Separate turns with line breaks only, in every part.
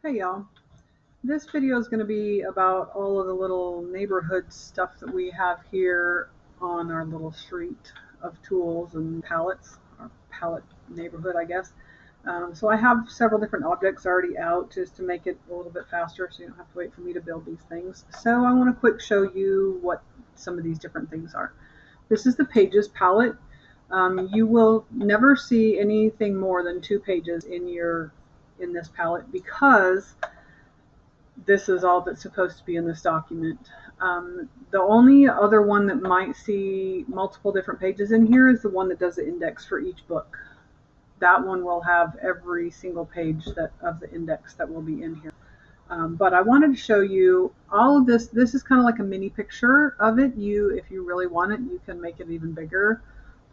Hey y'all, this video is going to be about all of the little neighborhood stuff that we have here on our little street of tools and pallets, our pallet neighborhood, I guess. So I have several different objects already out just to make it a little bit faster so you don't have to wait for me to build these things. So I want to quick show you what some of these different things are. This is the Pages palette. You will never see anything more than 2 pages in this palette because this is all that's supposed to be in this document. The only other one that might see multiple different pages in here is the one that does the index for each book. That one will have every single page of the index that will be in here. But I wanted to show you all of this. This is kind of like a mini picture of it. If you really want it, you can make it even bigger.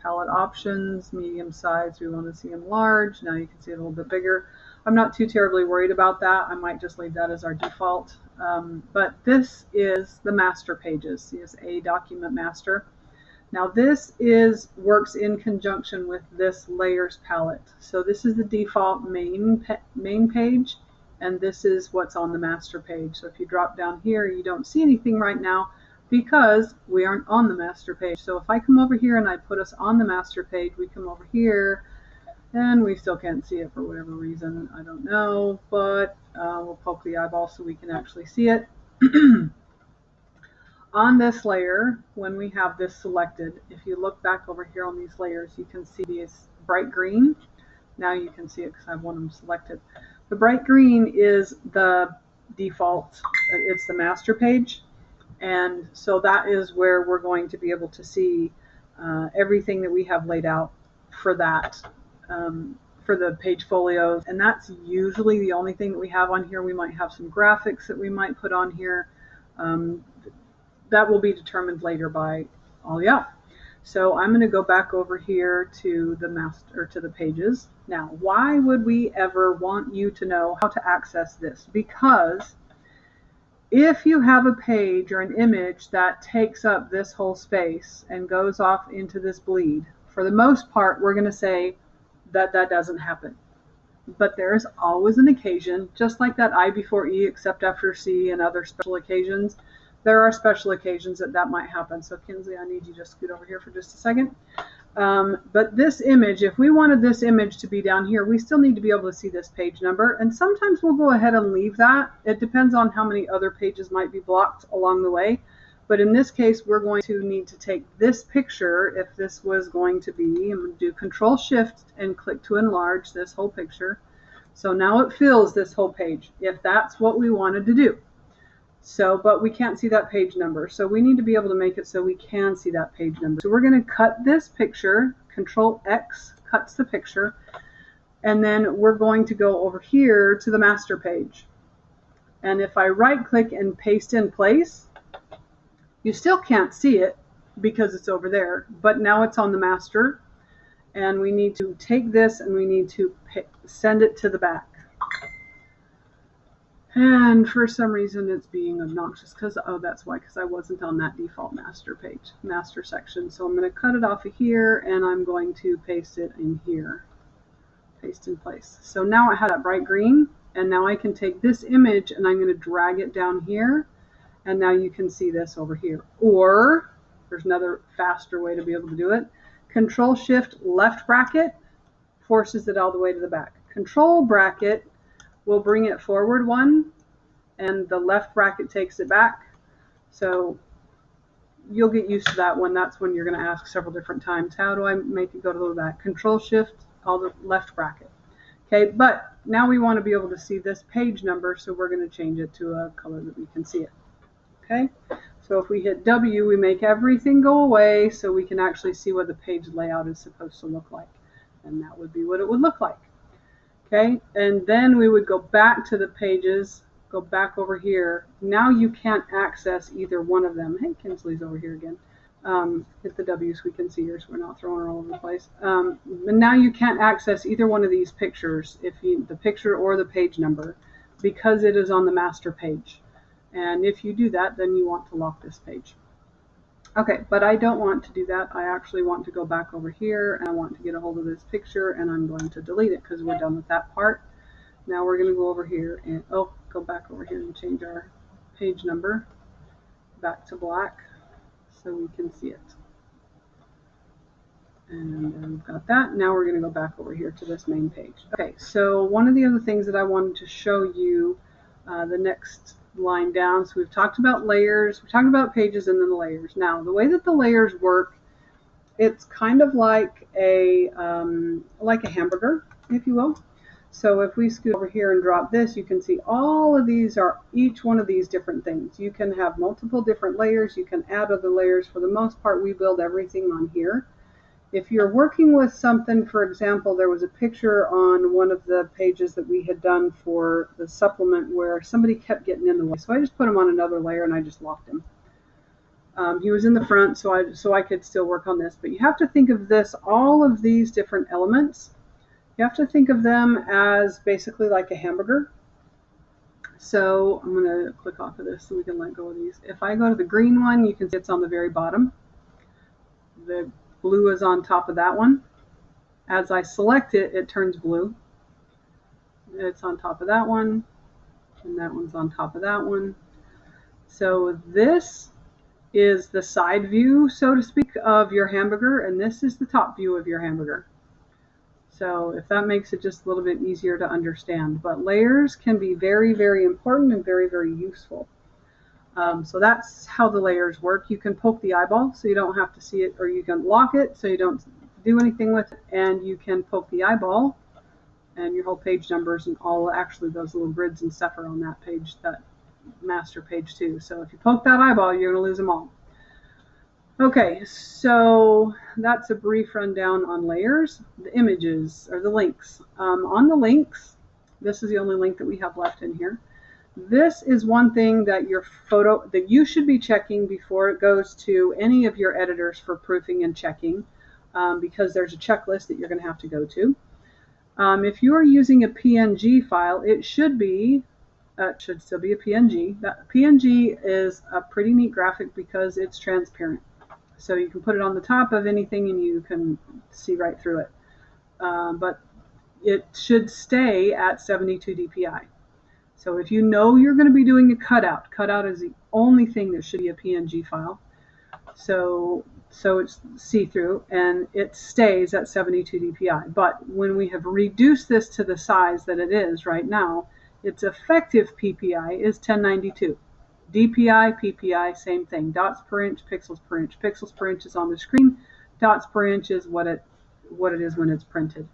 Palette options, medium size, we want to see them large. Now you can see it a little bit bigger. I'm not too terribly worried about that. I might just leave that as our default. But this is the master pages. It's a document master. Now this works in conjunction with this layers palette. So this is the default main page, and this is what's on the master page. So if you drop down here, you don't see anything right now because we aren't on the master page. So if I come over here and I put us on the master page, we come over here and we still can't see it for whatever reason. I don't know, but we'll poke the eyeball so we can actually see it. On this layer, when we have this selected, if you look back over here on these layers, you can see these bright green. Now you can see it because I have one of them selected. The bright green is the default, it's the master page. And so that is where we're going to be able to see everything that we have laid out for that, for the page folios. And that's usually the only thing that we have on here. We might have some graphics that we might put on here. That will be determined later by Alia. So I'm going to go back over here to the pages. Now, why would we ever want you to know how to access this? Because if you have a page or an image that takes up this whole space and goes off into this bleed, for the most part, we're going to say that that doesn't happen. But there is always an occasion, just like that I before E except after C and other special occasions. There are special occasions that might happen. So Kinsley, I need you to scoot over here for just a second. But this image, if we wanted this image to be down here, we still need to be able to see this page number. And sometimes we'll go ahead and leave that. It depends on how many other pages might be blocked along the way. But in this case, we're going to need to take this picture. If this was going to be, I'm going to do Control Shift and click to enlarge this whole picture. So now it fills this whole page, if that's what we wanted to do. So, but we can't see that page number. So we need to be able to make it so we can see that page number. So we're going to cut this picture, Control X cuts the picture, and then we're going to go over here to the master page. And if I right click and paste in place, you still can't see it because it's over there, but now it's on the master. And we need to take this and we need to send it to the back. And for some reason it's being obnoxious because, oh, that's why, because I wasn't on that default master page, master section. So I'm going to cut it off of here and I'm going to paste it in here, paste in place. So now I have that bright green, and now I can take this image and I'm going to drag it down here, and now you can see this over here. Or there's another faster way to be able to do it. Control Shift left bracket forces it all the way to the back. Control bracket will bring it forward one, and the left bracket takes it back. So you'll get used to that one. That's when you're going to ask several different times, how do I make it go to the back? Control Shift, all the left bracket. Okay, but now we want to be able to see this page number, so we're going to change it to a color that we can see it. Okay, so if we hit W, we make everything go away so we can actually see what the page layout is supposed to look like. And that would be what it would look like. Okay, and then we would go back to the pages, go back over here. Now you can't access either one of them. Hey, Kinsley's over here again. Hit the W so we can see her so we're not throwing her all over the place. And now you can't access either one of these pictures, the picture or the page number, because it is on the master page. And if you do that, then you want to lock this page. Okay, but I don't want to do that. I actually want to go back over here and I want to get a hold of this picture, and I'm going to delete it because we're done with that part. Now we're going to go over here and, oh, go back over here and change our page number back to black so we can see it. And we've got that. Now we're going to go back over here to this main page. Okay, so one of the other things that I wanted to show you, the next line down, so we've talked about layers, we talked about pages and then the layers. Now, the way that the layers work, it's kind of like a hamburger, if you will. So if we scoot over here and drop this, you can see all of these are each one of these different things. You can have multiple different layers. You can add other layers. For the most part, we build everything on here. If you're working with something, for example, there was a picture on one of the pages that we had done for the supplement where somebody kept getting in the way. So I just put him on another layer and I just locked him. He was in the front, so I could still work on this. But you have to think of this, all of these different elements, you have to think of them as basically like a hamburger. So I'm going to click off of this so we can let go of these. If I go to the green one, you can see it's on the very bottom. The blue is on top of that one. As I select it, it turns blue. It's on top of that one, and that one's on top of that one. So this is the side view, so to speak, of your hamburger, and this is the top view of your hamburger. So if that makes it just a little bit easier to understand. But layers can be very, very important and very, very useful. So that's how the layers work. You can poke the eyeball so you don't have to see it, or you can lock it so you don't do anything with it, and you can poke the eyeball, and your whole page numbers and all, actually those little grids and stuff are on that page, that master page too. So if you poke that eyeball, you're going to lose them all. Okay, so that's a brief rundown on layers. The images, or the links. On the links, this is the only link that we have left in here. This is one thing that that you should be checking before it goes to any of your editors for proofing and checking, because there's a checklist that you're going to have to go to. If you are using a PNG file, it should still be a PNG. That PNG is a pretty neat graphic because it's transparent. So you can put it on the top of anything and you can see right through it. But it should stay at 72 dpi. So if you know you're going to be doing a cutout is the only thing that should be a PNG file. So it's see-through and it stays at 72 dpi. But when we have reduced this to the size that it is right now, its effective PPI is 1092. DPI, PPI, same thing. Dots per inch, pixels per inch. Pixels per inch is on the screen. Dots per inch is what it is when it's printed.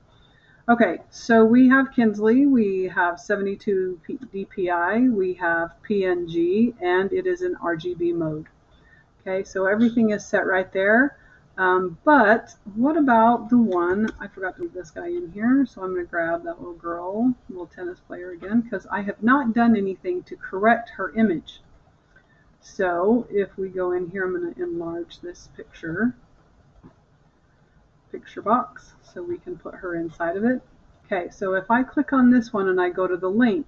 Okay, so we have Kinsley, we have 72 DPI, we have PNG, and it is in RGB mode. Okay, so everything is set right there. But what about the one, I forgot to leave this guy in here, so I'm going to grab that little girl, little tennis player again, because I have not done anything to correct her image. So if we go in here, I'm going to enlarge this picture box so we can put her inside of it. Okay, so if I click on this one and I go to the link,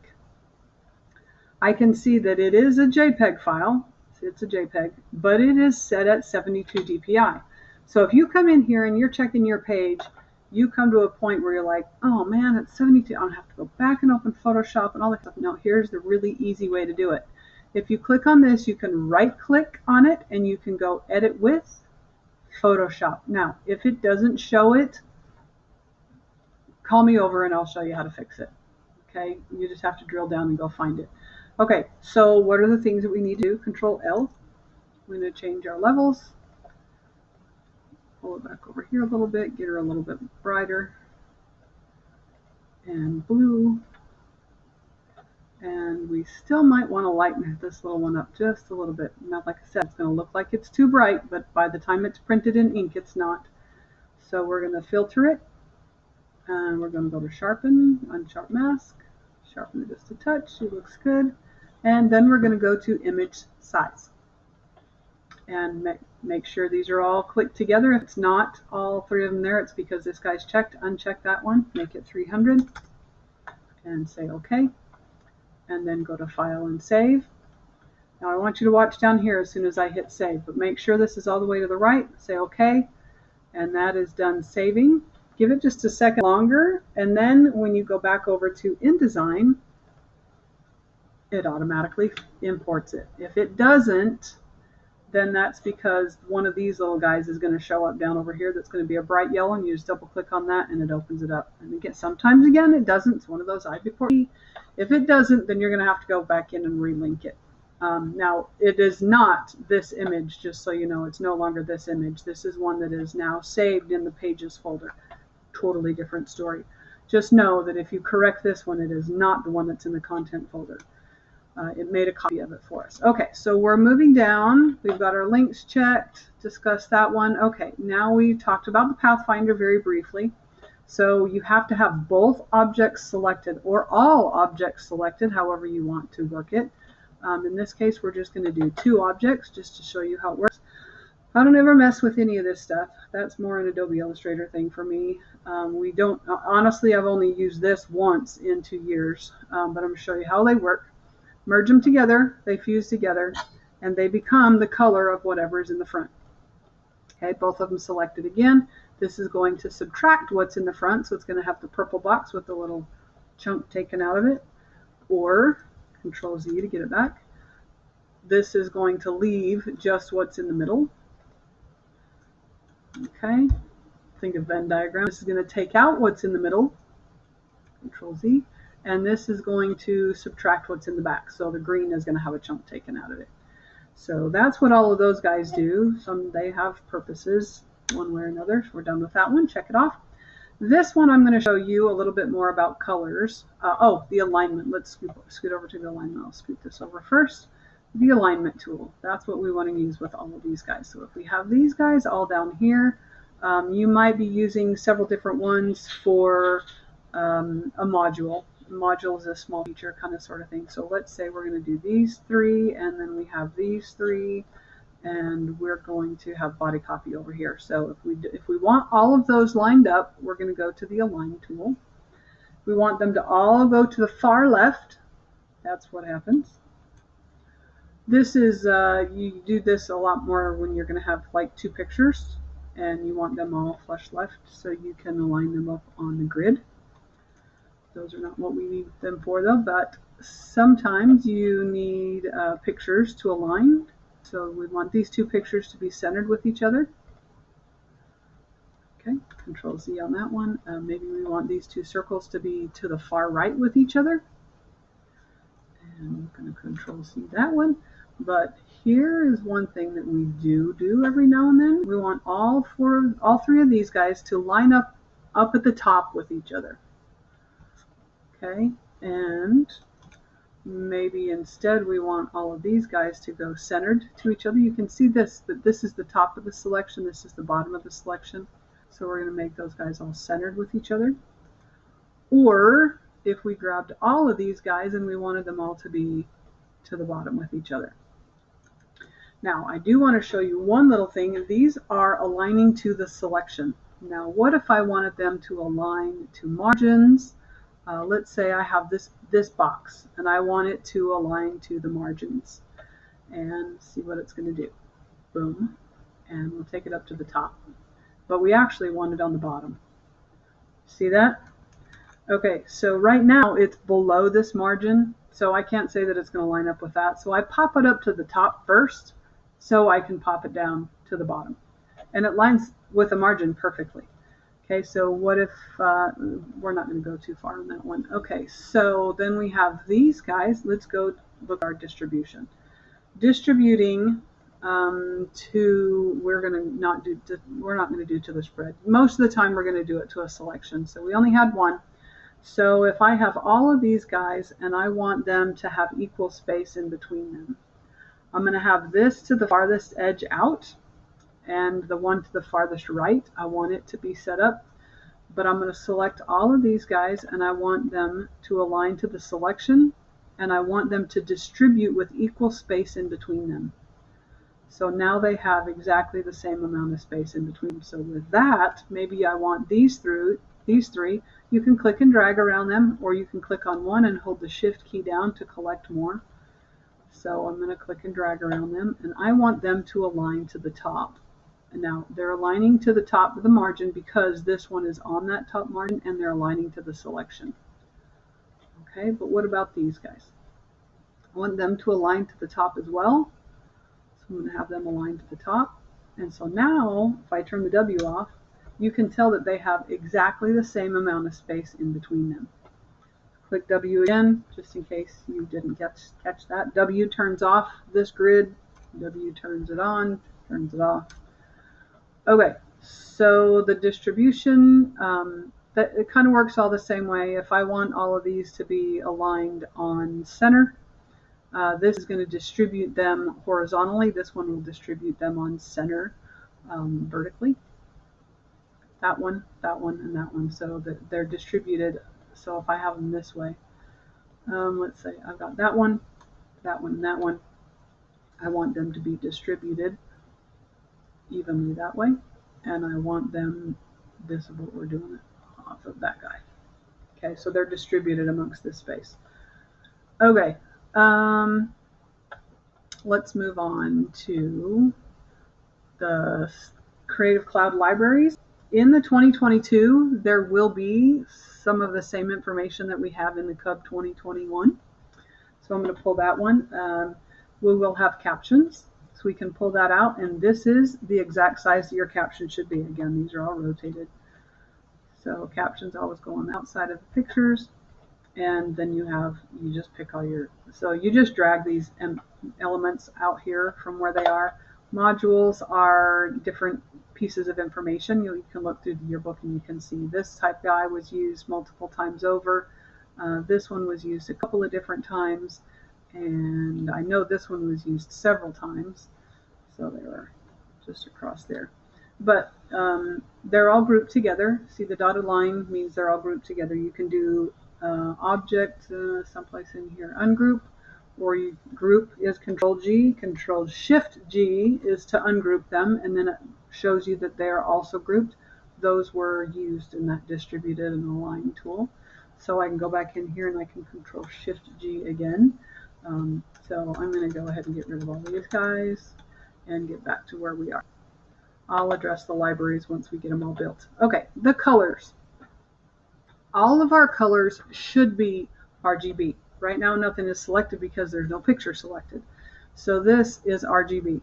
I can see that it is a JPEG file. It's a JPEG, but it is set at 72 dpi. So if you come in here and you're checking your page, you come to a point where you're like, oh man, it's 72. I don't have to go back and open Photoshop and all that stuff. No, here's the really easy way to do it. If you click on this, you can right click on it and you can go edit with Photoshop. Now, if it doesn't show it, call me over and I'll show you how to fix it. Okay, you just have to drill down and go find it. Okay, so what are the things that we need to do? Control L. We're going to change our levels. Pull it back over here a little bit, get her a little bit brighter. And blue. And we still might want to lighten this little one up just a little bit. Now, like I said, it's going to look like it's too bright, but by the time it's printed in ink, it's not. So we're going to filter it. And we're going to go to sharpen, unsharp mask, sharpen it just a touch, it looks good. And then we're going to go to image size. And make sure these are all clicked together. If it's not all three of them there, it's because this guy's checked. Uncheck that one, make it 300, and say OK. And then go to File and Save. Now I want you to watch down here as soon as I hit Save, but make sure this is all the way to the right. Say OK, and that is done saving. Give it just a second longer, and then when you go back over to InDesign, it automatically imports it. If it doesn't, then that's because one of these little guys is going to show up down over here that's going to be a bright yellow, and you just double click on that and it opens it up. And again, sometimes again it doesn't. It's one of those I before me. If it doesn't, then you're going to have to go back in and relink it. Now, it is not this image, just so you know. It's no longer this image. This is one that is now saved in the Pages folder. Totally different story. Just know that if you correct this one, it is not the one that's in the content folder. It made a copy of it for us. Okay, so we're moving down. We've got our links checked, discussed that one. Okay, now we talked about the Pathfinder very briefly. So you have to have both objects selected or all objects selected, however you want to work it. In this case, we're just going to do 2 objects just to show you how it works. I don't ever mess with any of this stuff. That's more an Adobe Illustrator thing for me. We don't, honestly, I've only used this once in 2 years, but I'm going to show you how they work. Merge them together, they fuse together, and they become the color of whatever is in the front. Okay, both of them selected again. This is going to subtract what's in the front, so it's going to have the purple box with the little chunk taken out of it, or Control Z to get it back. This is going to leave just what's in the middle. Okay, think of Venn diagram. This is going to take out what's in the middle. Control Z. And this is going to subtract what's in the back. So the green is going to have a chunk taken out of it. So that's what all of those guys do. They have purposes one way or another. We're done with that one. Check it off. This one I'm going to show you a little bit more about colors. The alignment. Let's scoot over to the alignment. I'll scoot this over first. The alignment tool. That's what we want to use with all of these guys. So if we have these guys all down here, you might be using several different ones for a module. A module is a small feature kind of sort of thing. So let's say we're going to do these 3, and then we have these 3, and we're going to have body copy over here. So if we want all of those lined up, we're going to go to the align tool. We want them to all go to the far left. That's what happens. This is, you do this a lot more when you're going to have like 2 pictures and you want them all flush left, so you can align them up on the grid. Those are not what we need them for though, but sometimes you need pictures to align. So we want these 2 pictures to be centered with each other. Okay, Control Z on that one. Maybe we want these 2 circles to be to the far right with each other. And I'm going to Control Z that one. But here is one thing that we do every now and then. We want all 3 of these guys to line up at the top with each other. Okay, and maybe instead we want all of these guys to go centered to each other. You can see that this is the top of the selection, this is the bottom of the selection. So we're going to make those guys all centered with each other. Or if we grabbed all of these guys and we wanted them all to be to the bottom with each other. Now, I do want to show you one little thing. These are aligning to the selection. Now, what if I wanted them to align to margins? Let's say I have this box and I want it to align to the margins. And see what it's going to do. Boom. And we'll take it up to the top. But we actually want it on the bottom. See that? Okay, so right now it's below this margin, so I can't say that it's going to line up with that. So I pop it up to the top first, so I can pop it down to the bottom. And it lines with the margin perfectly. Okay, so what if, we're not going to go too far on that one. Okay, so then we have these guys. Let's go look at our distribution. Distributing we're not going to do to the spread. Most of the time we're going to do it to a selection. So we only had one. So if I have all of these guys and I want them to have equal space in between them, I'm going to have this to the farthest edge out, and the one to the farthest right, I want it to be set up. But I'm going to select all of these guys and I want them to align to the selection, and I want them to distribute with equal space in between them. So now they have exactly the same amount of space in between. So with that, maybe I want these 3. You can click and drag around them, or you can click on one and hold the Shift key down to collect more. So I'm going to click and drag around them, and I want them to align to the top. Now they're aligning to the top of the margin because this one is on that top margin, and they're aligning to the selection. Okay, but what about these guys? I want them to align to the top as well. So I'm going to have them align to the top. And so now, if I turn the W off, you can tell that they have exactly the same amount of space in between them. Click W again, just in case you didn't catch that. W turns off this grid. W turns it on, turns it off. Okay, so the distribution, that it kind of works all the same way. If I want all of these to be aligned on center, this is going to distribute them horizontally. This one will distribute them on center vertically. That one, and that one. So that they're distributed. So if I have them this way, let's say I've got that one, and that one. I want them to be distributed evenly that way, and I want them, this is what we're doing it off of that guy. Okay, so they're distributed amongst this space. Okay, let's move on to the Creative Cloud libraries. In the 2022, there will be some of the same information that we have in the Cub 2021. So I'm going to pull that one. We will have captions, so we can pull that out, and this is the exact size that your caption should be. Again, these are all rotated. So captions always go on the outside of the pictures, and then you just pick all your, so you just drag these elements out here from where they are. Modules are different pieces of information. You can look through your book and you can see this type guy was used multiple times over. This one was used a couple of different times, and I know this one was used several times, so they were just across there. But they're all grouped together. See, the dotted line means they're all grouped together. You can do object someplace in here, ungroup, or you group is Control-G, Control-Shift-G is to ungroup them, and then it shows you that they're also grouped. Those were used in that distributed and align tool. So I can go back in here and I can Control-Shift-G again. So I'm going to go ahead and get rid of all these guys and get back to where we are. I'll address the libraries once we get them all built. Okay, the colors. All of our colors should be RGB. Right now nothing is selected because there's no picture selected. So this is RGB.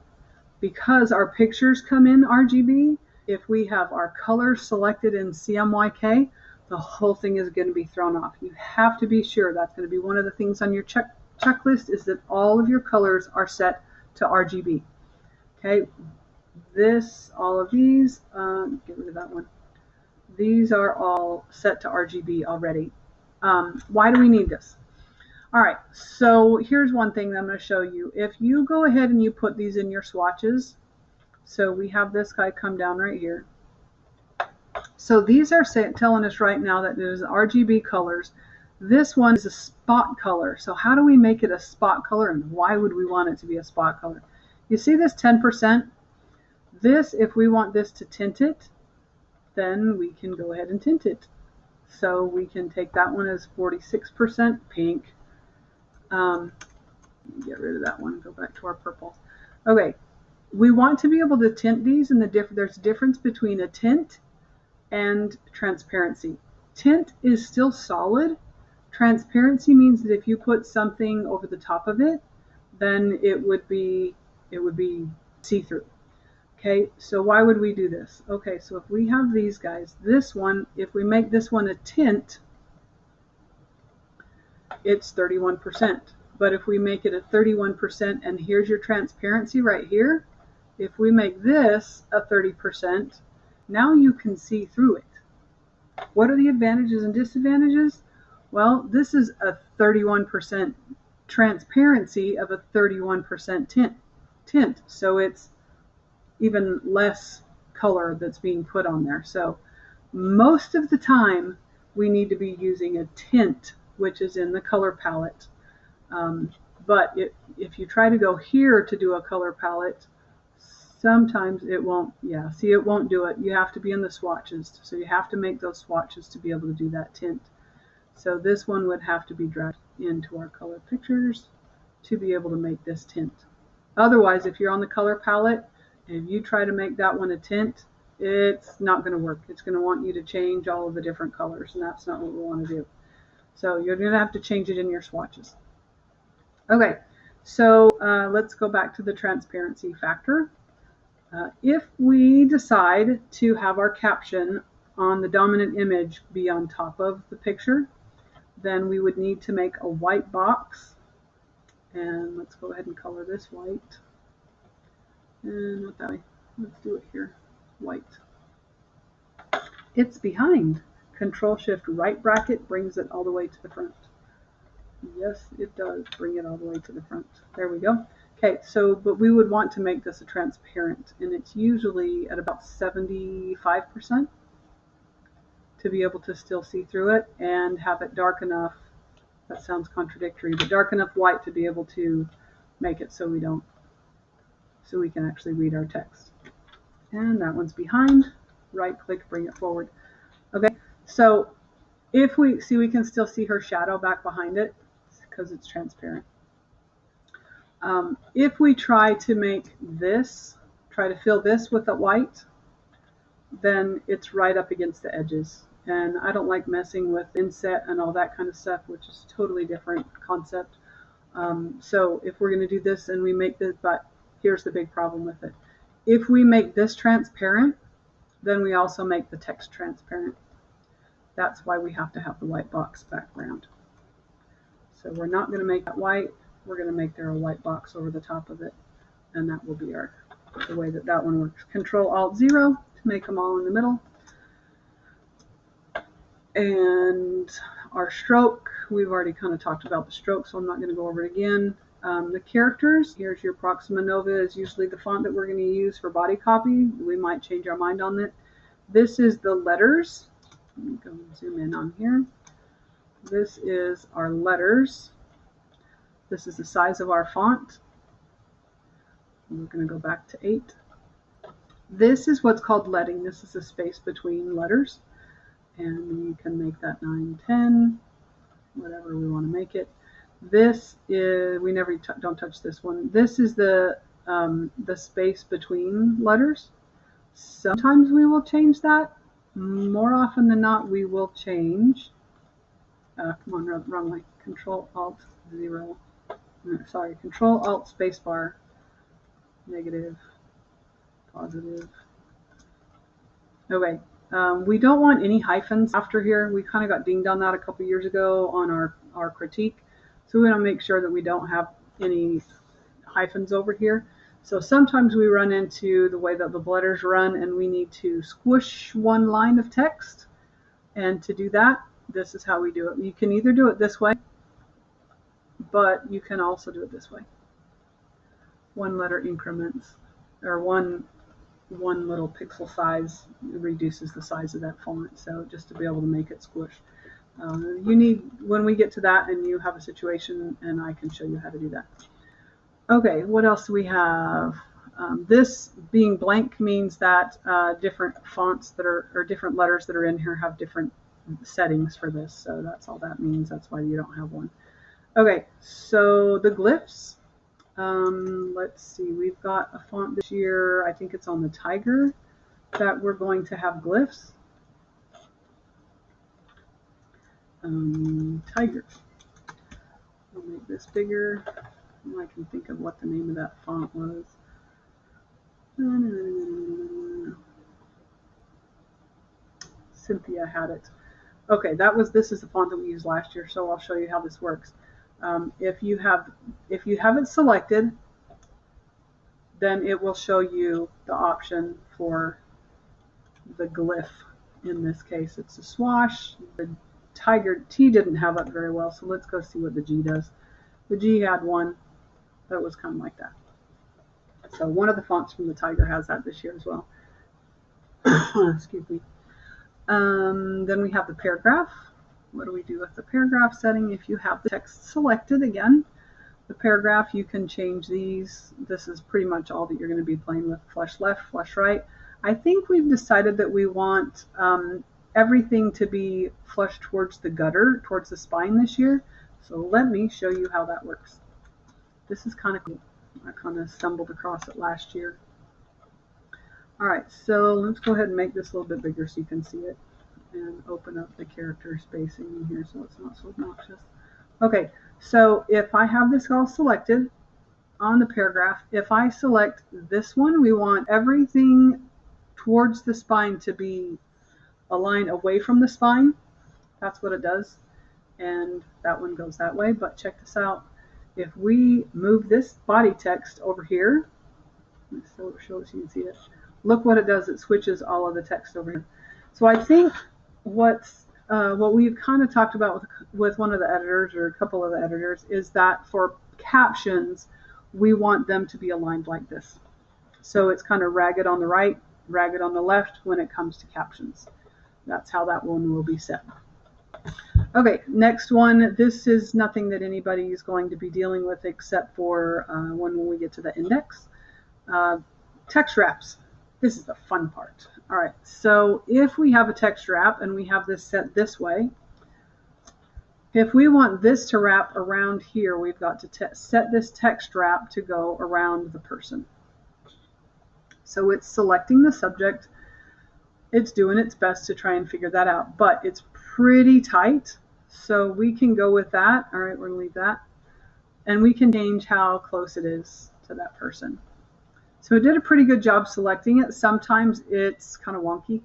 Because our pictures come in RGB, if we have our colors selected in CMYK, the whole thing is going to be thrown off. You have to be sure. That's going to be one of the things on your checklist, is that all of your colors are set to RGB. Okay, all of these, get rid of that one. These are all set to RGB already. Why do we need this? All right, so here's one thing that I'm going to show you. If you go ahead and you put these in your swatches, so we have this guy come down right here. So these are telling us right now that there's RGB colors. This one is a spot color. So how do we make it a spot color, and why would we want it to be a spot color? You see this 10%? This, if we want this to tint it, then we can go ahead and tint it. So we can take that one as 46% pink. Get rid of that one, go back to our purple. Okay, we want to be able to tint these, and there's a difference between a tint and transparency. Tint is still solid. Transparency means that if you put something over the top of it, then it would be see-through. Okay, so why would we do this? Okay, so if we have these guys, this one, if we make this one a tint, it's 31%. But if we make it a 31%, and here's your transparency right here, if we make this a 30%, now you can see through it. What are the advantages and disadvantages? Well, this is a 31% transparency of a 31% tint. So it's even less color that's being put on there. So most of the time we need to be using a tint, which is in the color palette. But if you try to go here to do a color palette, sometimes it won't, it won't do it. You have to be in the swatches. So you have to make those swatches to be able to do that tint. So this one would have to be dragged into our color pictures to be able to make this tint. Otherwise, if you're on the color palette If you try to make that one a tint, it's not going to work. It's going to want you to change all of the different colors, and that's not what we want to do. So you're going to have to change it in your swatches. Okay, so let's go back to the transparency factor. If we decide to have our caption on the dominant image be on top of the picture, then we would need to make a white box. And let's go ahead and color this white. And not that way. Let's do it here. White. It's behind. Control-Shift right bracket brings it all the way to the front. Yes, it does bring it all the way to the front. There we go. Okay, so, but we would want to make this a transparent, and it's usually at about 75% to be able to still see through it, and have it dark enough, that sounds contradictory, but dark enough white to be able to make it so we can actually read our text. And that one's behind. Right click, bring it forward. Okay, so if we see, we can still see her shadow back behind it because it's transparent. If we try to make this, try to fill this with the white, then it's right up against the edges. And I don't like messing with inset and all that kind of stuff, which is a totally different concept. So if we're going to do this and we make this, but here's the big problem with it. If we make this transparent, then we also make the text transparent. That's why we have to have the white box background. So we're not going to make that white. We're going to make there a white box over the top of it. And that will be the way that one works. Control-Alt-0 to make them all in the middle. And our stroke, we've already kind of talked about the stroke, so I'm not going to go over it again. The characters, here's your Proxima Nova is usually the font that we're going to use for body copy. We might change our mind on it. This is the letters. Let me go and zoom in on here. This is our letters. This is the size of our font. We're going to go back to 8. This is what's called leading. This is the space between letters. And you can make that 9, 10, whatever we want to make it. This is, we never don't touch this one. This is the space between letters. Sometimes we will change that. More often than not, we will change. Come on, wrong way. Control-Alt-0. Sorry, Control-Alt spacebar. Negative, positive. Okay. We don't want any hyphens after here. We kind of got dinged on that a couple years ago on our critique. So we want to make sure that we don't have any hyphens over here. So sometimes we run into the way that the letters run and we need to squish one line of text. And to do that, this is how we do it. You can either do it this way, but you can also do it this way. One letter increments, or one little pixel size reduces the size of that font, so just to be able to make it squish. You need, when we get to that and you have a situation, and I can show you how to do that. Okay, what else do we have? This being blank means that different fonts that are, or different letters that are in here have different settings for this, so that's all that means. That's why you don't have one. Okay, so the glyphs. Let's see, we've got a font this year, I think it's on the Tiger, that we're going to have glyphs. Tiger. I'll make this bigger. I can think of what the name of that font was. Cynthia had it. Okay, this is the font that we used last year, so I'll show you how this works. If you have it selected, then it will show you the option for the glyph. In this case, it's a swash. The Tiger T didn't have it very well, so let's go see what the G does. The G had one that was kind of like that. So one of the fonts from the Tiger has that this year as well. Excuse me. Then we have the paragraph. What do we do with the paragraph setting? If you have the text selected again, the paragraph, you can change these. This is pretty much all that you're going to be playing with. Flush left, flush right. I think we've decided that we want everything to be flush towards the gutter, towards the spine this year. So let me show you how that works. This is kind of cool. I kind of stumbled across it last year. All right, so let's go ahead and make this a little bit bigger so you can see it, and open up the character spacing in here so it's not so obnoxious. Okay, so if I have this all selected on the paragraph, if I select this one, we want everything towards the spine to be aligned away from the spine. That's what it does. And that one goes that way. But check this out. If we move this body text over here, so it shows you can see it. Look what it does. It switches all of the text over here. So I think what we've kind of talked about with one of the editors or a couple of the editors is that for captions, we want them to be aligned like this. So it's kind of ragged on the right, ragged on the left when it comes to captions. That's how that one will be set. Okay, next one. This is nothing that anybody is going to be dealing with except for when we get to the index. Text wraps. This is the fun part. All right, so if we have a text wrap and we have this set this way, if we want this to wrap around here, we've got to set this text wrap to go around the person. So it's selecting the subject. It's doing its best to try and figure that out, but it's pretty tight. So we can go with that. All right, we're gonna leave that. And we can change how close it is to that person. So it did a pretty good job selecting it. Sometimes it's kind of wonky,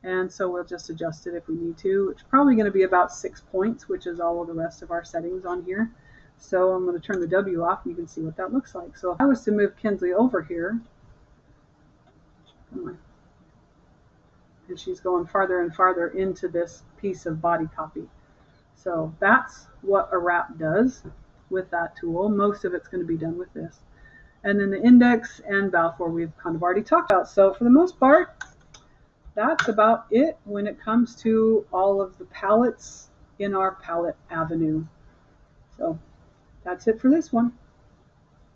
and so we'll just adjust it if we need to. It's probably going to be about 6 points, which is all of the rest of our settings on here. So I'm going to turn the W off, and you can see what that looks like. So if I was to move Kinsley over here, and she's going farther and farther into this piece of body copy. So that's what a wrap does with that tool. Most of it's going to be done with this. And then the index and Balfour we've kind of already talked about. So for the most part, that's about it when it comes to all of the palettes in our palette avenue. So that's it for this one.